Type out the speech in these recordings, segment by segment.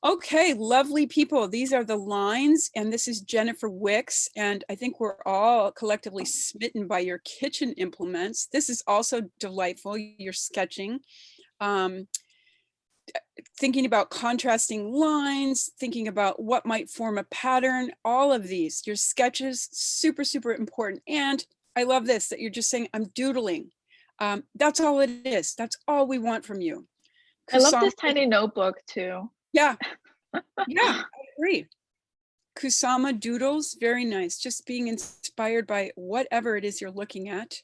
Okay, lovely people. These are the lines, and this is Jennifer Wicks, and I think we're all collectively smitten by your kitchen implements. This is also delightful. You're sketching, um, thinking about contrasting lines, thinking about what might form a pattern, all of these. Your sketches, super, super important. And I love this, that you're just saying, I'm doodling. That's all it is. That's all we want from you. I love Kusama, this tiny notebook too. yeah, yeah, I agree. Kusama doodles, very nice. Just being inspired by whatever it is you're looking at.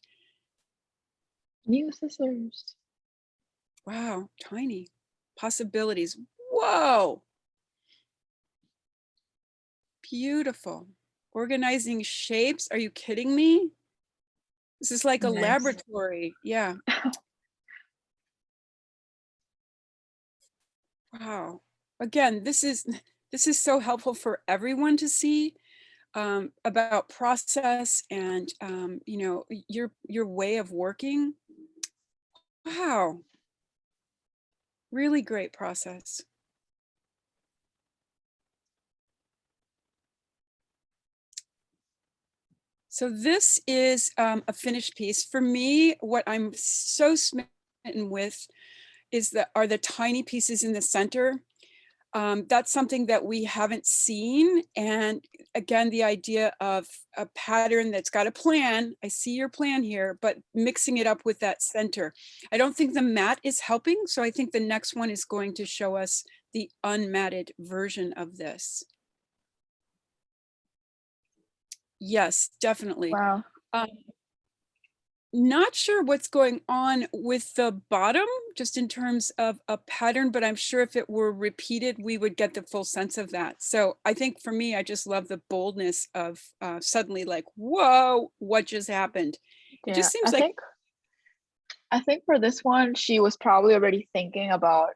New scissors. Wow, tiny possibilities. Whoa, beautiful. Organizing shapes. Are you kidding me? This is like a Nice. laboratory. Yeah. Wow. Again, this is so helpful for everyone to see, about process and, you know, your way of working. Wow. Really great process. So this is a finished piece. For me, what I'm so smitten with is are the tiny pieces in the center. That's something that we haven't seen. And again, the idea of a pattern that's got a plan. I see your plan here, but mixing it up with that center. I don't think the mat is helping. So I think the next one is going to show us the unmatted version of this. Yes, definitely. Wow. Um, Not sure what's going on with the bottom, just in terms of a pattern, but I'm sure if it were repeated, we would get the full sense of that. So I think for me, I just love the boldness of suddenly like, whoa, what just happened? It Yeah, just seems like, I think for this one, she was probably already thinking about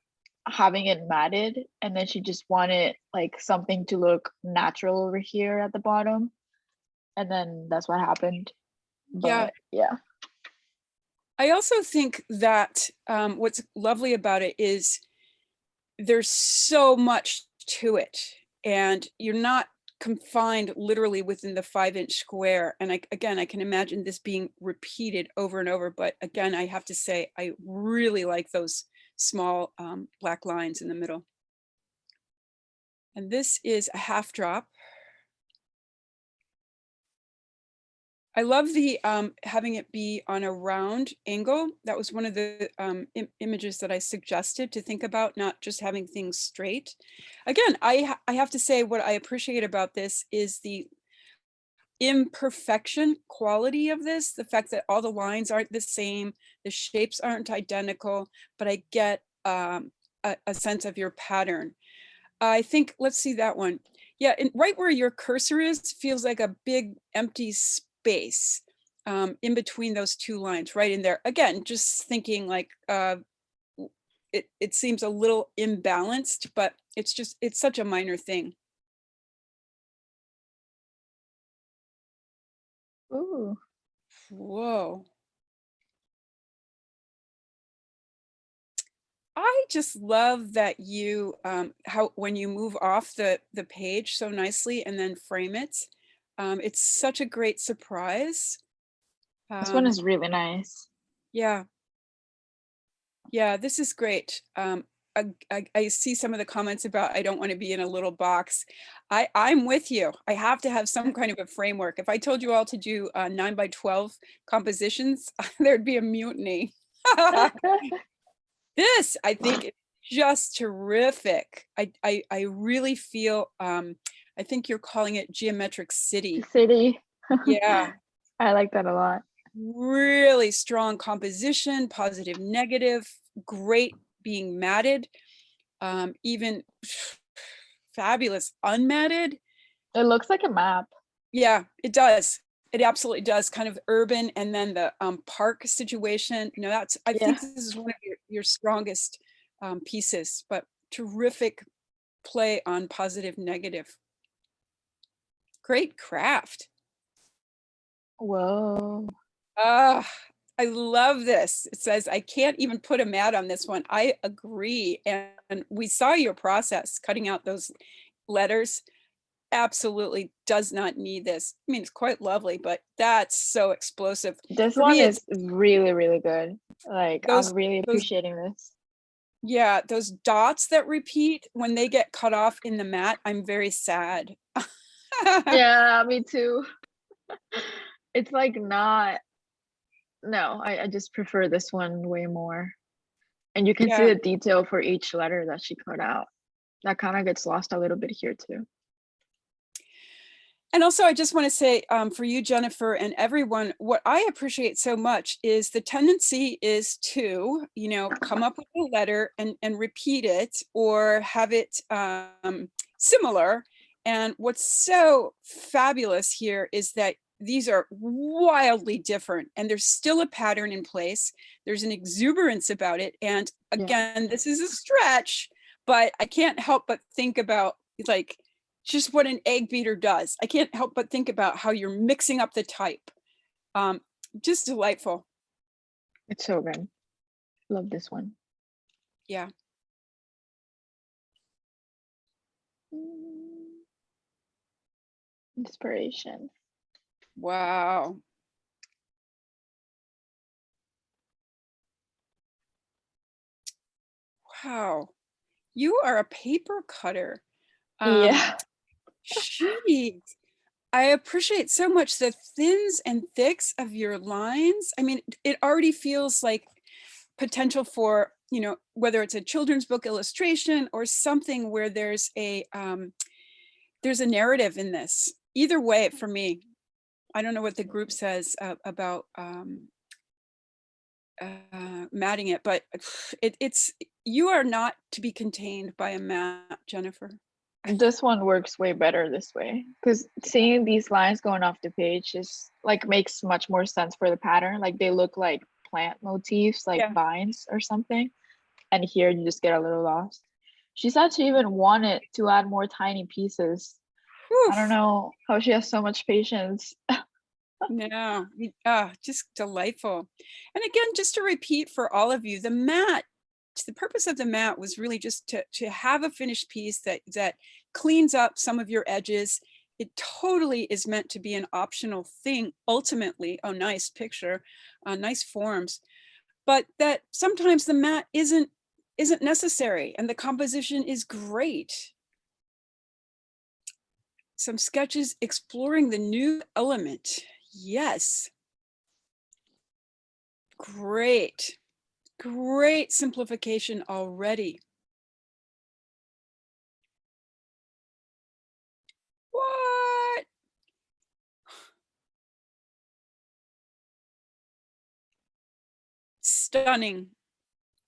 having it matted, and then she just wanted like something to look natural over here at the bottom, and then that's what happened. yeah. But yeah. I also think that what's lovely about it is there's so much to it, and you're not confined literally within the 5-inch square. And again, I can imagine this being repeated over and over, but again, I have to say, I really like those small black lines in the middle. And this is a half drop. I love the having it be on a round angle. That was one of the images that I suggested to think about, not just having things straight. Again, I have to say what I appreciate about this is the imperfection quality of this, the fact that all the lines aren't the same, the shapes aren't identical, but I get a sense of your pattern. I think, let's see that one. Yeah, and right where your cursor is feels like a big empty space in between those two lines, right in there. Again, just thinking like it seems a little imbalanced, but it's such a minor thing. Ooh. Whoa. I just love that you how when you move off the page so nicely and then frame it. It's such a great surprise. This one Um, is really nice. yeah, yeah, this is great. I see some of the comments about I don't want to be in a little box. I'm with you. I have to have some kind of a framework. If I told you all to do 9 by 12 compositions, there'd be a mutiny. This, I think, is just terrific. I really feel, I think you're calling it Geometric City. City. Yeah, I like that a lot. really strong composition, positive, negative, great being matted, even fabulous unmatted. It looks like a map. Yeah, it does. It absolutely does. Kind of urban, and then the park situation. You know, that's, I Yeah. think this is one of your strongest pieces, but terrific play on positive, negative. Great craft. Whoa. Ah, I love this. It says, I can't even put a mat on this one. I agree. And we saw your process cutting out those letters. Absolutely does not need this. I mean, it's quite lovely, but that's so explosive. This For one me, is it's really, really good. Like, I'm those, really those, appreciating this. yeah, those dots that repeat when they get cut off in the mat, I'm very sad. Yeah, me too. It's like not, no, I just prefer this one way more. And you can see Yeah. the detail for each letter that she cut out. That kind of gets lost a little bit here too. And also, I just want to say for you, Jennifer, and everyone, what I appreciate so much is the tendency is to, come up with a letter and repeat it or have it similar. And what's so fabulous here is that these are wildly different and there's still a pattern in place. There's an exuberance about it. And Yeah. again, this is a stretch, but I can't help but think about like, just what an egg beater does. I can't help but think about how you're mixing up the type. Um, just delightful. It's so good. Love this one. Yeah. Inspiration. Wow. Wow. You are a paper cutter. Yeah. Jeez. I appreciate so much the thins and thicks of your lines. I mean, it already feels like potential for, whether it's a children's book illustration or something where there's a narrative in this. Either way, for me, I don't know what the group says about matting it, but it's you are not to be contained by a mat, Jennifer. This one works way better this way because seeing these lines going off the page is like makes much more sense for the pattern. Like they look like plant motifs, like Yeah. vines or something. And here you just get a little lost. She said she even wanted to add more tiny pieces. Whew. I don't know how she has so much patience. No, just delightful. And again, just to repeat for all of you, the purpose of the mat was really just to have a finished piece that cleans up some of your edges. It totally is meant to be an optional thing ultimately. Oh, nice picture, nice forms, but that sometimes the mat isn't necessary and the composition is great. Some sketches exploring the new element. Yes. Great. Great simplification already. What? Stunning.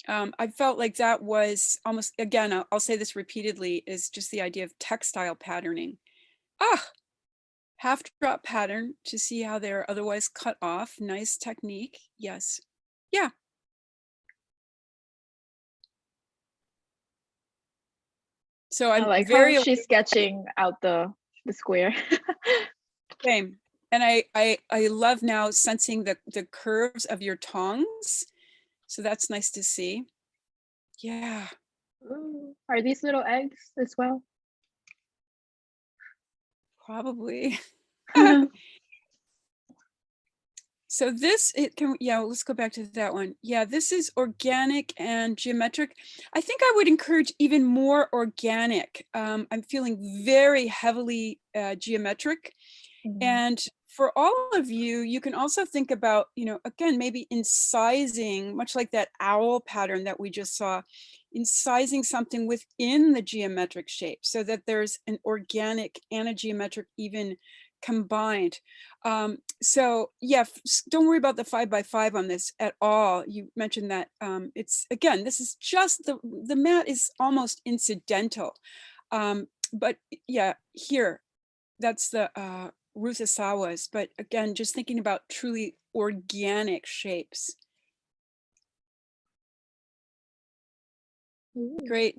I felt like that was almost, again, I'll say this repeatedly, is just the idea of textile patterning. Half drop pattern to see how they're otherwise cut off. Nice technique. Yes. Yeah. So I I'm like how very she's sketching out the square. same. And I love now sensing the curves of your tongues. So that's nice to see. Yeah. Ooh, are these little eggs as well? Probably. So this, let's go back to that one. Yeah, this is organic and geometric. I think I would encourage even more organic. I'm feeling very heavily geometric. And for all of you, you can also think about, again, maybe incising, much like that owl pattern that we just saw, incising something within the geometric shape so that there's an organic and a geometric even combined. So yeah, don't worry about the 5x5 on this at all. You mentioned that it's, again, this is just the mat is almost incidental. But yeah, here, that's the Ruth Asawa's, but again, just thinking about truly organic shapes. Great.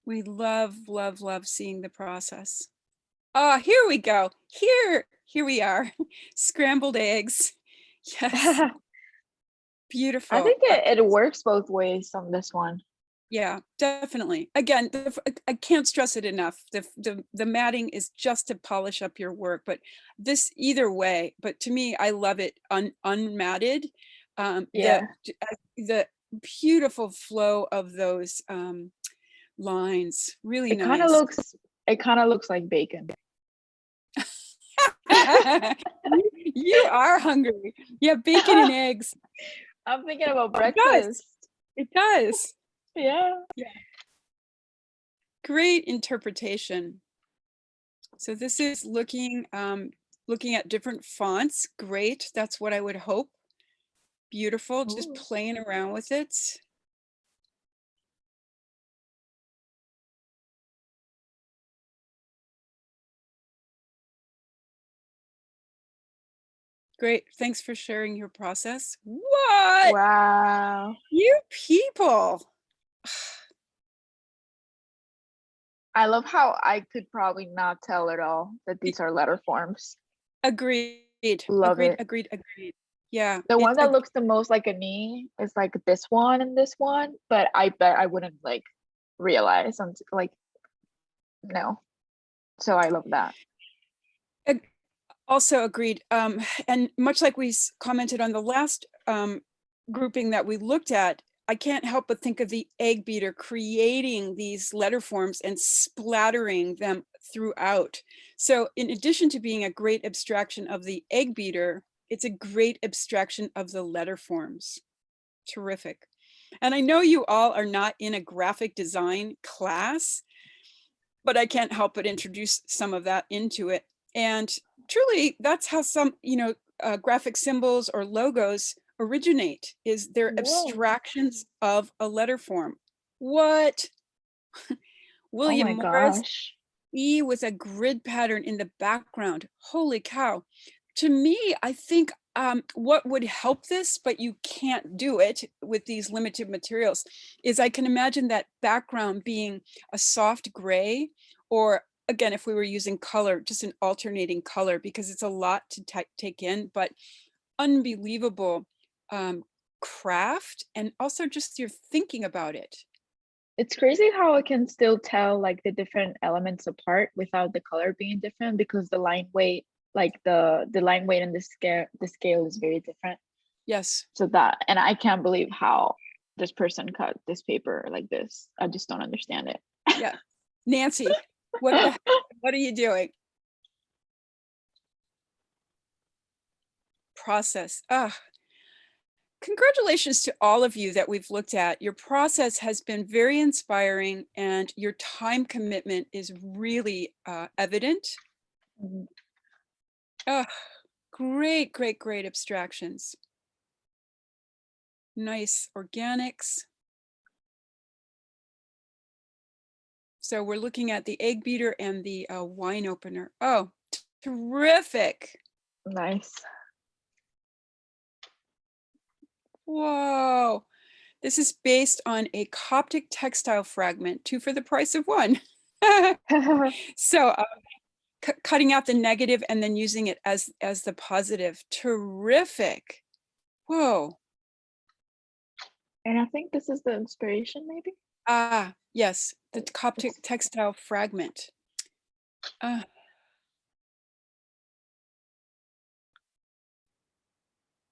We love, love, love seeing the process. Ah, here we go. Here we are. Scrambled eggs. Yes. I Beautiful. think it works both ways on this one. Yeah, definitely. Again, I can't stress it enough. The matting is just to polish up your work, but this either way. But to me, I love it unmatted. Yeah, The beautiful flow of those lines, really it kind of nice. looks it kind of looks like bacon. You are hungry. Yeah, bacon and eggs. I'm thinking about It does. breakfast. It does. Yeah. Yeah. Great interpretation. So this is looking at different fonts. Great. That's what I would hope. Beautiful. Just Ooh. playing around with it. Great. Thanks for sharing your process. What? Wow. You people. I love how I could probably not tell at all that these are letter forms. Agreed. Love Agreed. it. Agreed. Agreed. Yeah. The one that looks the most like a knee is like this one and this one, but I bet I wouldn't like realize until like no. So I love that. Also agreed. And much like we commented on the last grouping that we looked at, I can't help but think of the egg beater creating these letter forms and splattering them throughout. So in addition to being a great abstraction of the egg beater, it's a great abstraction of the letter forms. Terrific. And I know you all are not in a graphic design class, but I can't help but introduce some of that into it. And truly, that's how some, graphic symbols or logos originate, is they're Whoa. abstractions of a letter form. What? Oh my William Morris, gosh. E with a grid pattern in the background. Holy cow. To me, I think what would help this, but you can't do it with these limited materials, is I can imagine that background being a soft gray, or again, if we were using color, just an alternating color, because it's a lot to take in, but unbelievable craft, and also just your thinking about it. It's crazy how I can still tell like the different elements apart without the color being different because the line weight, like the line weight and the scale is very different. Yes. So that, and I can't believe how this person cut this paper like this. I just don't understand it. Yeah. Nancy, what are you doing? Process. Congratulations to all of you that we've looked at. Your process has been very inspiring, and your time commitment is really evident. Mhm. Great, great, great abstractions. Nice organics. So we're looking at the egg beater and the wine opener. Oh, terrific. Nice. Whoa. This is based on a Coptic textile fragment, 2 for the price of 1. So cutting out the negative and then using it as the positive. Terrific. Whoa. And I think this is the inspiration, maybe. Yes, the Coptic textile fragment.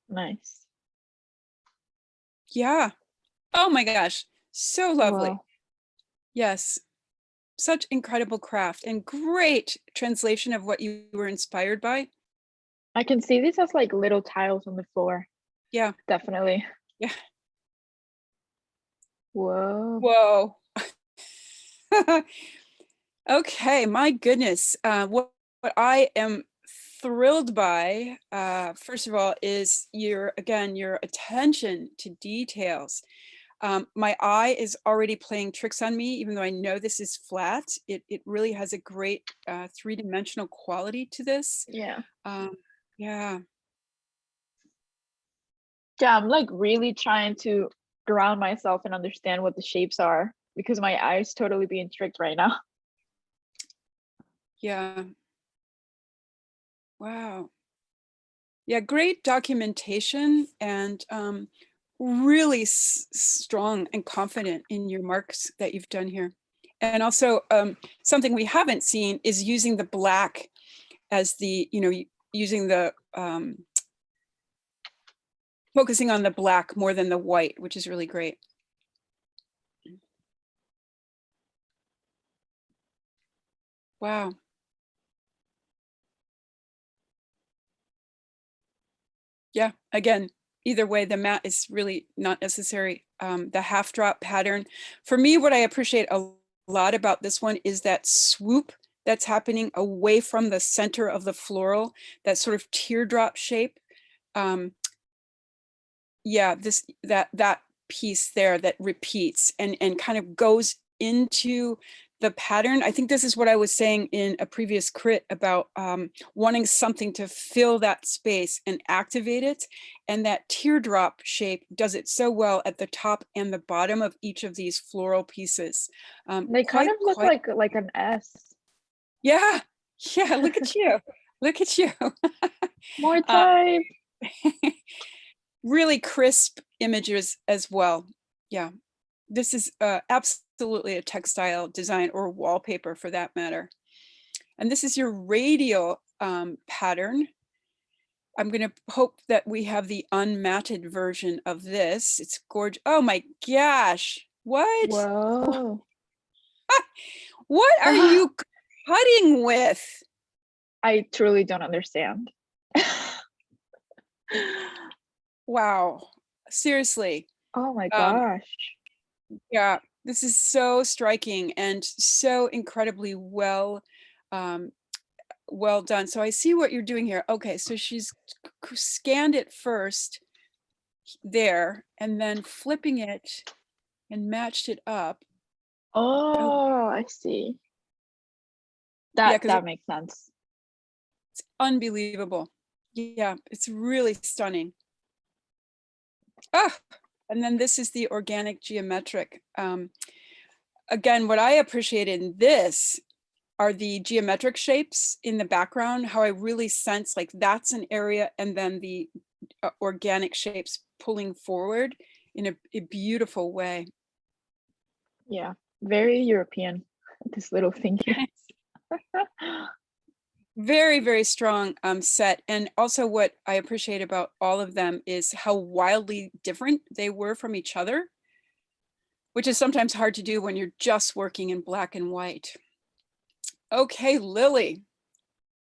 Nice. Yeah. Oh my gosh. So lovely. Wow. Yes. Such incredible craft and great translation of what you were inspired by. I can see these as like little tiles on the floor. Yeah. Definitely. Yeah. Whoa. Whoa. Okay, my goodness. What I am thrilled by, first of all, is your attention to details. My eye is already playing tricks on me, even though I know this is flat. It really has a great three-dimensional quality to this. Yeah. Yeah. Yeah, I'm like really trying to ground myself and understand what the shapes are because my eye's totally being tricked right now. Yeah. Wow. Yeah, great documentation, and really strong and confident in your marks that you've done here. And also something we haven't seen is using the black as the, using the, focusing on the black more than the white, which is really great. Wow. Yeah, again, either way, the mat is really not necessary. The half drop pattern. For me, what I appreciate a lot about this one is that swoop that's happening away from the center of the floral, that sort of teardrop shape. Yeah, that piece there that repeats and kind of goes into the pattern. I think this is what I was saying in a previous crit about wanting something to fill that space and activate it. And that teardrop shape does it so well at the top and the bottom of each of these floral pieces. They kind of look like an S. Yeah, yeah, look at you. Look at you. More type. Really crisp images as well. Yeah, this is absolutely a textile design or wallpaper for that matter. And this is your radial pattern. I'm going to hope that we have the unmatted version of this. It's gorgeous. Oh my gosh. What? Whoa. What are you cutting with? I truly don't understand. Wow. Seriously. Oh my gosh. Yeah, this is so striking and so incredibly well well done. So I see what you're doing here. Okay, so she's scanned it first there and then flipping it and matched it up. Oh, I see. Yeah, because That makes sense. it's unbelievable. Yeah, it's really stunning. Ah, and then this is the organic geometric. Again, what I appreciate in this are the geometric shapes in the background, how I really sense like that's an area, and then the organic shapes pulling forward in a beautiful way. Yeah, very European, this little thing here. Very, very strong set. And also what I appreciate about all of them is how wildly different they were from each other, which is sometimes hard to do when you're just working in black and white. Okay, Lily.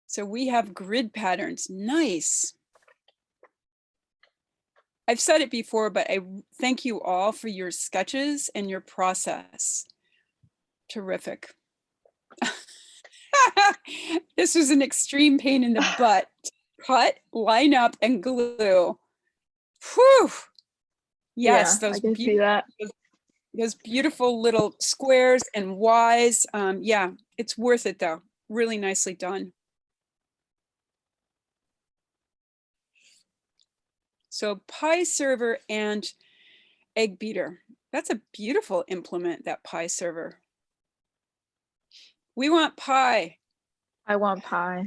So we have grid patterns. Nice. I've said it before, but I thank you all for your sketches and your process. Terrific. This was an extreme pain in the butt. Cut, line up, and glue. Whew. Yes, Yeah, I can see that. those beautiful little squares and Ys. Yeah, it's worth it though. Really nicely done. So pie server and egg beater. That's a beautiful implement, that pie server. We want pie. I want pie.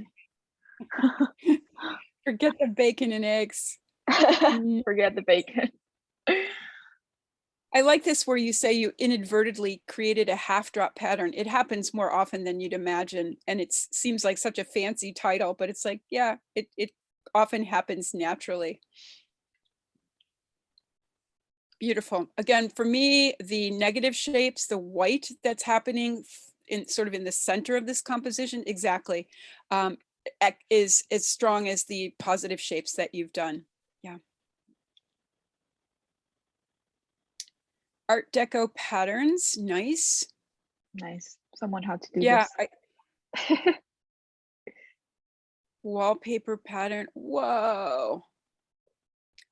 Forget the bacon and eggs. Forget the bacon. I like this where you say you inadvertently created a half drop pattern. It happens more often than you'd imagine. And it seems like such a fancy title, but it's like, yeah, it often happens naturally. Beautiful. Again, for me, the negative shapes, the white that's happening in sort of in the center of this composition, exactly, is as strong as the positive shapes that you've done. Yeah. Art Deco patterns, nice. Nice. Someone had to do Yeah, this. Wallpaper pattern. Whoa.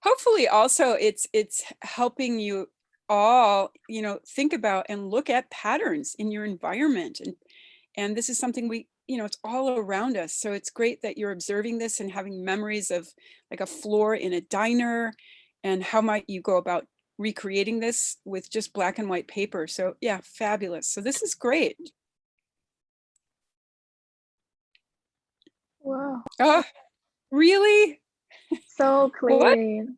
Hopefully also it's helping you all, think about and look at patterns in your environment. And this is something we, it's all around us. So it's great that you're observing this and having memories of like a floor in a diner, and how might you go about recreating this with just black and white paper. So yeah, fabulous. So this is great. Wow. Oh, really? So What? clean.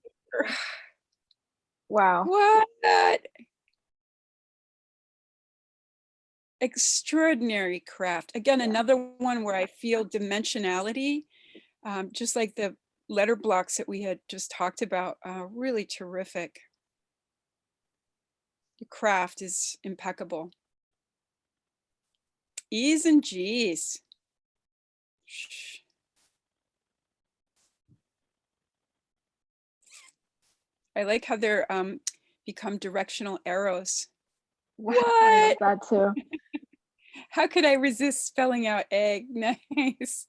Wow. What? Extraordinary craft. Again, Yeah. another one where I feel dimensionality, just like the letter blocks that we had just talked about, really terrific. The craft is impeccable. E's and G's. Shh. I like how they're become directional arrows. Wow, I love What? that too. How could I resist spelling out egg? Nice.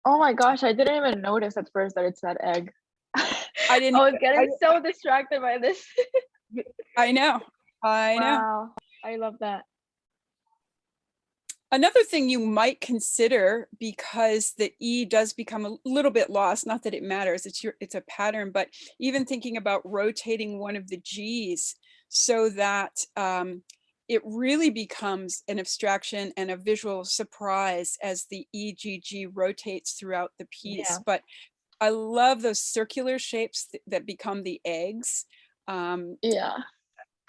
Oh my gosh, I didn't even notice at first that it said egg. I I didn't, was I, getting so distracted by this. I know. I know. Wow, I love that. Another thing you might consider, because the E does become a little bit lost, not that it matters, it's a pattern, but even thinking about rotating one of the G's so that it really becomes an abstraction and a visual surprise as the EGG rotates throughout the piece. Yeah. But I love those circular shapes that become the eggs. Um, Yeah.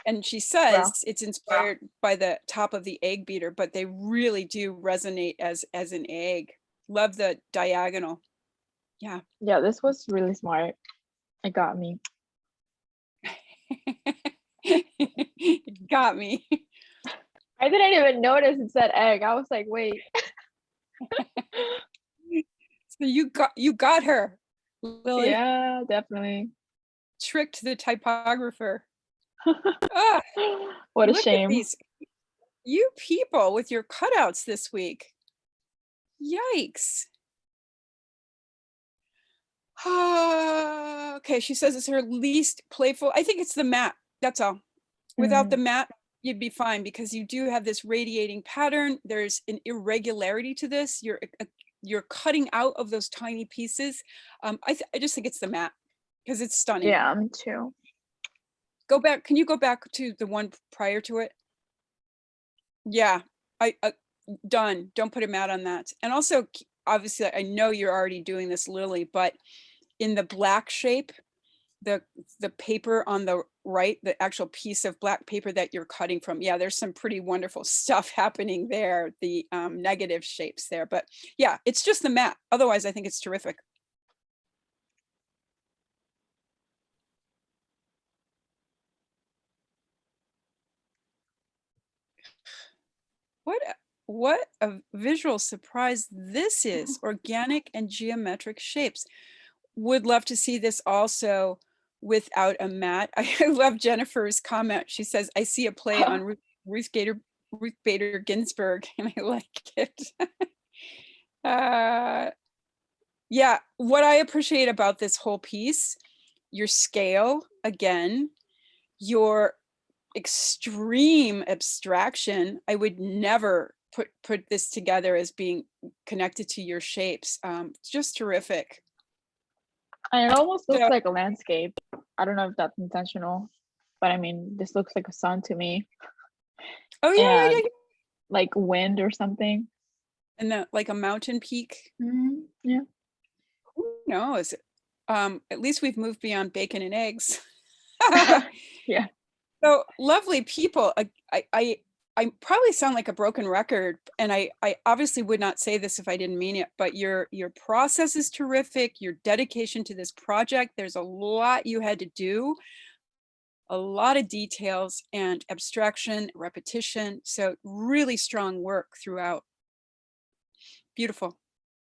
and she Wow. says it's inspired by the top of the egg beater, but they really do resonate as an egg. Love the diagonal. Yeah. Yeah, this was really smart. It got me. Got me. I didn't even notice it said egg. I was like, wait. So you got her, Lily. Yeah, definitely. Tricked the typographer. Ah, What a look at shame. these, you people with your cutouts this week. Yikes. Okay, she says it's her least playful. I think it's the mat. That's all. Without the Mm, mat, you'd be fine because you do have this radiating pattern. There's an irregularity to this. You're cutting out of those tiny pieces. I just think it's the mat because it's stunning. yeah, me too. Go back. Can you go back to the one prior to it? Yeah, I done. Don't put a mat on that. And also, obviously, I know you're already doing this, Lily, but in the black shape, the paper on the right, the actual piece of black paper that you're cutting from, yeah, there's some pretty wonderful stuff happening there, the negative shapes there. But yeah, it's just the mat. Otherwise, I think it's terrific. What a visual surprise this is. Organic and geometric shapes. Would love to see this also without a mat. I love Jennifer's comment. She says, I see a play on Ruth Bader Ginsburg, and I like it. Yeah, what I appreciate about this whole piece, your scale, again, your extreme abstraction. I would never put this together as being connected to your shapes. Just terrific. And it almost looks So, like a landscape. I don't know if that's intentional, but I mean, this looks like a sun to me, oh yeah, yeah, yeah, and yeah. like wind or something. And like a mountain peak. Yeah. Who knows? At least we've moved beyond bacon and eggs. Yeah. So lovely people. I probably sound like a broken record, and I obviously would not say this if I didn't mean it, but your process is terrific. Your dedication to this project, there's a lot you had to do, a lot of details and abstraction, repetition. So really strong work throughout. Beautiful.